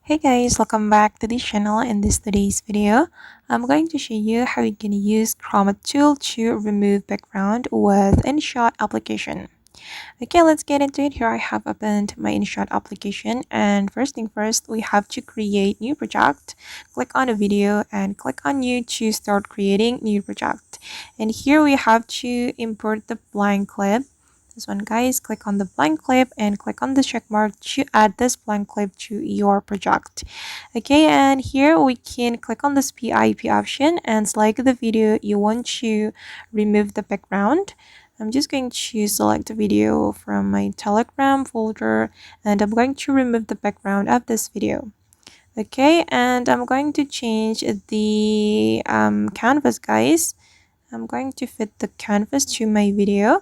Hey guys, welcome back to this channel. In today's video, I'm going to show you how you can use Chroma tool to remove background with Inshot application. Okay, let's get into it. Here I have opened my Inshot application, and first thing first, we have to create new project. Click on a video and click on new to start creating new project. And here we have to import the blank clip. This one, guys, click on the blank clip and click on the check mark to add this blank clip to your project. Okay, and here we can click on this PIP option and select the video you want to remove the background. I'm just going to select a video from my Telegram folder, and I'm going to remove the background of this video. Okay, and I'm going to change the canvas, guys. I'm going to fit the canvas to my video,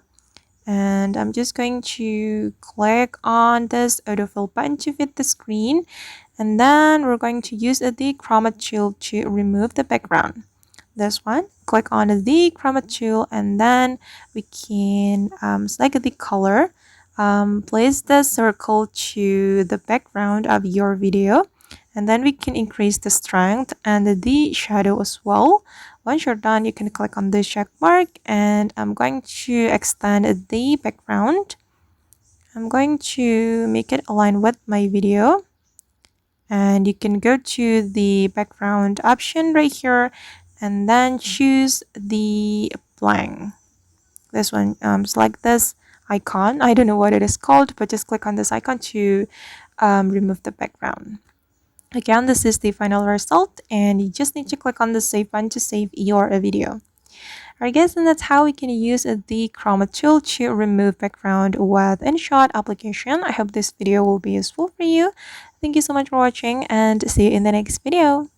and I'm just going to click on this autofill button to fit the screen, and then we're going to use the chroma tool to remove the background. This one, click on the chroma tool, and then we can select the color. Place the circle to the background of your video, and then we can increase the strength and the shadow as well. Once you're done, you can click on the check mark, and I'm going to extend the background. I'm going to make it align with my video, and you can go to the background option right here and then choose the blank. This one, select this icon. I don't know what it is called, but just click on this icon to remove the background. Again, this is the final result, and you just need to click on the save button to save your video. Alright guys, and that's how we can use the Chroma tool to remove background with Inshot application. I hope this video will be useful for you. Thank you so much for watching, and see you in the next video.